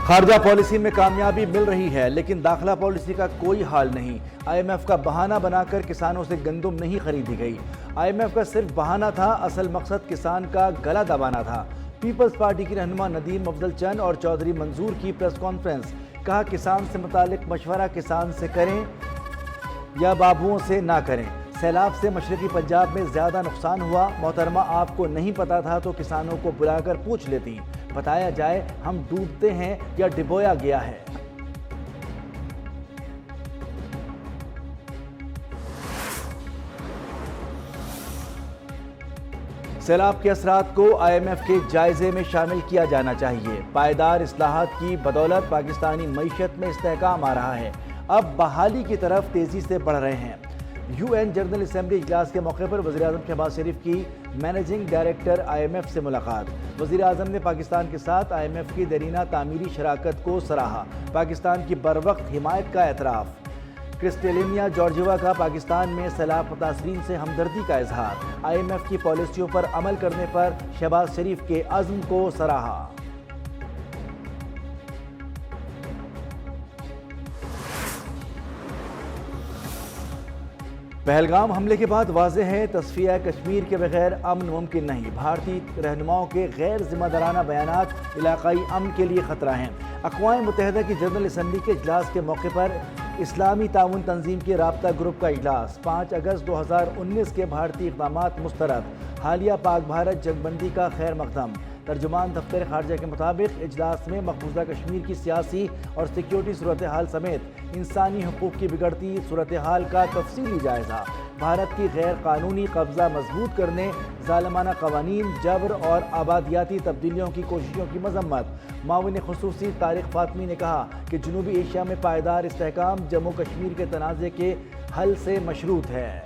خارجہ پالیسی میں کامیابی مل رہی ہے لیکن داخلہ پالیسی کا کوئی حال نہیں۔ آئی ایم ایف کا بہانہ بنا کر کسانوں سے گندم نہیں خریدی گئی۔ آئی ایم ایف کا صرف بہانہ تھا، اصل مقصد کسان کا گلا دبانا تھا۔ پیپلز پارٹی کی رہنما ندیم افضل چند اور چودھری منظور کی پریس کانفرنس، کہا کسان سے متعلق مشورہ کسان سے کریں یا بابوؤں سے نہ کریں۔ سیلاب سے مشرقی پنجاب میں زیادہ نقصان ہوا، محترمہ آپ کو نہیں پتا تھا تو کسانوں کو بلا کر پوچھ لیتی، بتایا جائے ہم ڈوبتے ہیں یا ڈبویا گیا ہے۔ سیلاب کے اثرات کو آئی ایم ایف کے جائزے میں شامل کیا جانا چاہیے۔ پائیدار اصلاحات کی بدولت پاکستانی معیشت میں استحکام آ رہا ہے، اب بحالی کی طرف تیزی سے بڑھ رہے ہیں۔ یو این جنرل اسمبلی اجلاس کے موقع پر وزیراعظم شہباز شریف کی managing director I M F سے ملاقات۔ وزیراعظم نے پاکستان کے ساتھ آئی ایم ایف کی دیرینہ تعمیری شراکت کو سراہا۔ پاکستان کی بروقت حمایت کا اعتراف۔ کرسٹیلینیا جارجیوا کا پاکستان میں سیلاب متاثرین سے ہمدردی کا اظہار۔ آئی ایم ایف کی پالیسیوں پر عمل کرنے پر شہباز شریف کے عزم کو سراہا۔ پہلگام حملے کے بعد واضح ہے تصفیہ کشمیر کے بغیر امن ممکن نہیں۔ بھارتی رہنماؤں کے غیر ذمہ دارانہ بیانات علاقائی امن کے لیے خطرہ ہیں۔ اقوام متحدہ کی جنرل اسمبلی کے اجلاس کے موقع پر اسلامی تعاون تنظیم کے رابطہ گروپ کا اجلاس۔ 5 اگست 2019 کے بھارتی اقدامات مسترد، حالیہ پاک بھارت جنگ بندی کا خیر مقدم۔ ترجمان دفتر خارجہ کے مطابق اجلاس میں مقبوضہ کشمیر کی سیاسی اور سیکیورٹی صورتحال سمیت انسانی حقوق کی بگڑتی صورتحال کا تفصیلی جائزہ، بھارت کی غیر قانونی قبضہ مضبوط کرنے، ظالمانہ قوانین، جبر اور آبادیاتی تبدیلیوں کی کوششوں کی مذمت۔ معاون خصوصی طارق فاطمی نے کہا کہ جنوبی ایشیا میں پائیدار استحکام جموں کشمیر کے تنازع کے حل سے مشروط ہے۔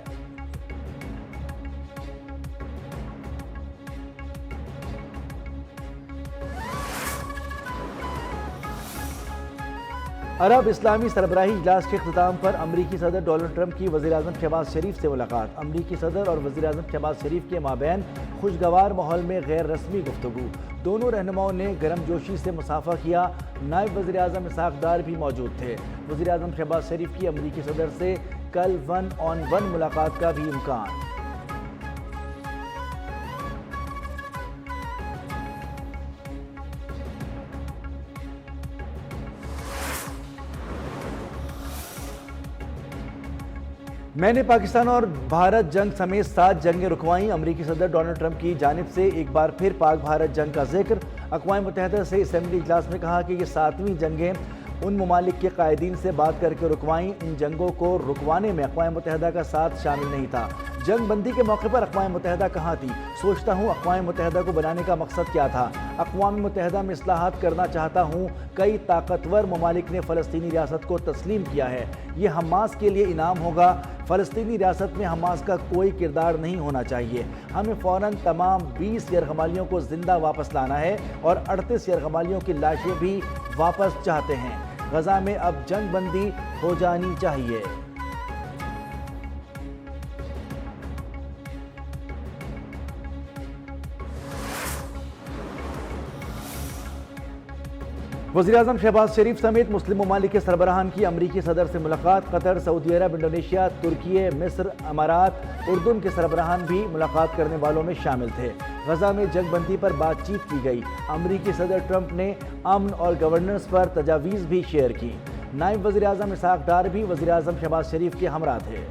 عرب اسلامی سربراہی اجلاس کے اختتام پر امریکی صدر ڈونلڈ ٹرمپ کی وزیراعظم شہباز شریف سے ملاقات۔ امریکی صدر اور وزیراعظم شہباز شریف کے مابین خوشگوار ماحول میں غیر رسمی گفتگو۔ دونوں رہنماؤں نے گرم جوشی سے مصافحہ کیا۔ نائب وزیراعظم اسحاق ڈار بھی موجود تھے۔ وزیراعظم شہباز شریف کی امریکی صدر سے کل 1-on-1 ملاقات کا بھی امکان۔ میں نے پاکستان اور بھارت جنگ سمیت 7 جنگیں رکوائیں۔ امریکی صدر ڈونلڈ ٹرمپ کی جانب سے ایک بار پھر پاک بھارت جنگ کا ذکر۔ اقوام متحدہ سے اسمبلی اجلاس میں کہا کہ یہ 7ویں جنگیں ان ممالک کے قائدین سے بات کر کے رکوائیں۔ ان جنگوں کو رکوانے میں اقوام متحدہ کا ساتھ شامل نہیں تھا۔ جنگ بندی کے موقع پر اقوام متحدہ کہاں تھی؟ سوچتا ہوں اقوام متحدہ کو بنانے کا مقصد کیا تھا؟ اقوام متحدہ میں اصلاحات کرنا چاہتا ہوں۔ کئی طاقتور ممالک نے فلسطینی ریاست کو تسلیم کیا ہے۔ یہ حماس کے لیے انعام ہوگا۔ فلسطینی ریاست میں حماس کا کوئی کردار نہیں ہونا چاہیے۔ ہمیں فوراً تمام 20 یرغمالیوں کو زندہ واپس لانا ہے اور 38 یرغمالیوں کی لاشیں بھی واپس چاہتے ہیں۔ غزہ میں اب جنگ بندی ہو جانی چاہیے۔ وزیراعظم شہباز شریف سمیت مسلم ممالک کے سربراہان کی امریکی صدر سے ملاقات۔ قطر، سعودی عرب، انڈونیشیا، ترکی، مصر، امارات، اردن کے سربراہان بھی ملاقات کرنے والوں میں شامل تھے۔ غزہ میں جنگ بندی پر بات چیت کی گئی۔ امریکی صدر ٹرمپ نے امن اور گورننس پر تجاویز بھی شیئر کی۔ نائب وزیراعظم اسحاق ڈار بھی وزیراعظم شہباز شریف کے ہمراہ تھے۔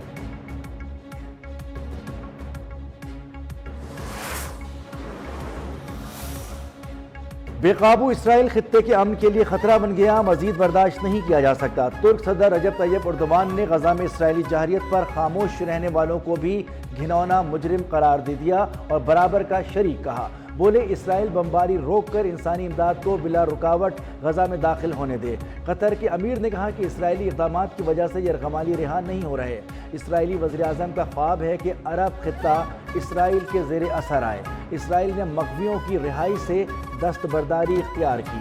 بے قابو اسرائیل خطے کے امن کے لیے خطرہ بن گیا، مزید برداشت نہیں کیا جا سکتا۔ ترک صدر رجب طیب اردوان نے غزہ میں اسرائیلی جارحیت پر خاموش رہنے والوں کو بھی گھناؤنا مجرم قرار دے دیا اور برابر کا شریک کہا۔ بولے اسرائیل بمباری روک کر انسانی امداد کو بلا رکاوٹ غزہ میں داخل ہونے دے۔ قطر کے امیر نے کہا کہ اسرائیلی اقدامات کی وجہ سے یرغمالی رہا نہیں ہو رہے۔ اسرائیلی وزیراعظم کا خواب ہے کہ عرب خطہ اسرائیل کے زیر اثر آئے۔ اسرائیل نے مغویوں کی رہائی سے دستبرداری اختیار کی۔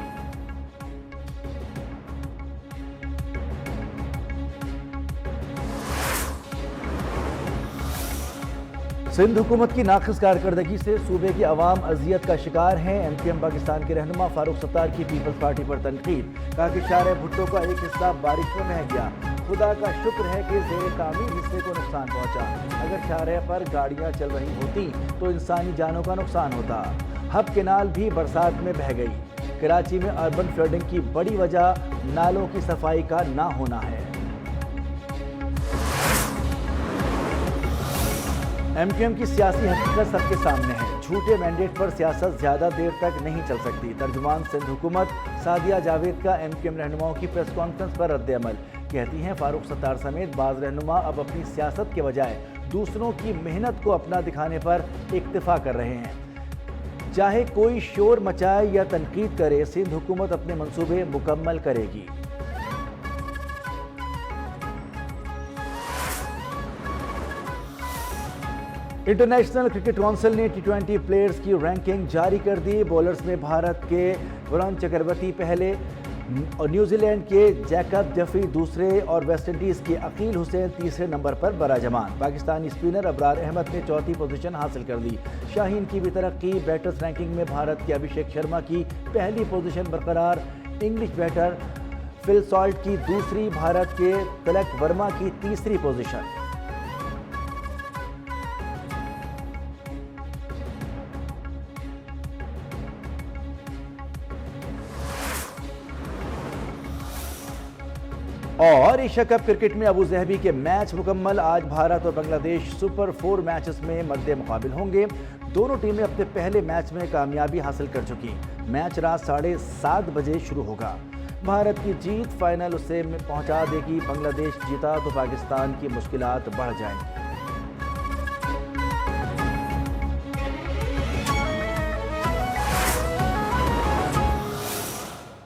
سندھ حکومت کی ناقص کارکردگی سے صوبے کی عوام اذیت کا شکار ہیں۔ ایم کیو ایم پاکستان کے رہنما فاروق ستار کی پیپلز پارٹی پر تنقید، کہا کہ شارع بھٹو کا ایک حصہ بارش میں بہہ گیا، خدا کا شکر ہے کہ زیر تعمیر حصے کو نقصان پہنچا، اگر شارع پر گاڑیاں چل رہی ہوتی تو انسانی جانوں کا نقصان ہوتا۔ ہب کینال بھی برسات میں بہہ گئی۔ کراچی میں اربن فلڈنگ کی بڑی وجہ نالوں کی صفائی کا نہ ہونا ہے۔ ایم کیو ایم کی سیاسی حقیقت سب کے سامنے ہے، جھوٹے مینڈیٹ پر سیاست زیادہ دیر تک نہیں چل سکتی۔ ترجمان سندھ حکومت سعدیہ جاوید کا ایم کیو ایم رہنماؤں کی پریس کانفرنس پر رد عمل، کہتی ہیں فاروق ستار سمیت بعض رہنما اب اپنی سیاست کے بجائے دوسروں کی محنت کو اپنا دکھانے پر اکتفا کر رہے ہیں۔ چاہے کوئی شور مچائے یا تنقید کرے، سندھ حکومت اپنے منصوبے مکمل کرے گی۔ انٹرنیشنل کرکٹ کونسل نے ٹی20 پلیئرز کی رینکنگ جاری کر دی۔ بولرز میں بھارت کے ورون چکرورتی پہلے اور نیوزی لینڈ کے جیکب جفری دوسرے اور ویسٹ انڈیز کے عقیل حسین تیسرے نمبر پر براجمان۔ پاکستانی اسپنر ابرار احمد نے چوتھی پوزیشن حاصل کر لی۔ شاہین کی بھی ترقی، بیٹرز رینکنگ میں بھارت کے ابھیشیک شرما کی پہلی پوزیشن برقرار، انگلش بیٹر فل سالٹ کی دوسری، بھارت کے تلک ورما کی تیسری پوزیشن۔ اور ایشیا کپ کرکٹ میں ابو ظہبی کے میچ مکمل، آج بھارت اور بنگلہ دیش سپر 4 میچز میں مد مقابل ہوں گے۔ دونوں ٹیمیں اپنے پہلے میچ میں کامیابی حاصل کر چکی، میچ رات 7:30 بجے شروع ہوگا۔ بھارت کی جیت فائنل اسے میں پہنچا دے گی، بنگلہ دیش جیتا تو پاکستان کی مشکلات بڑھ جائیں گی۔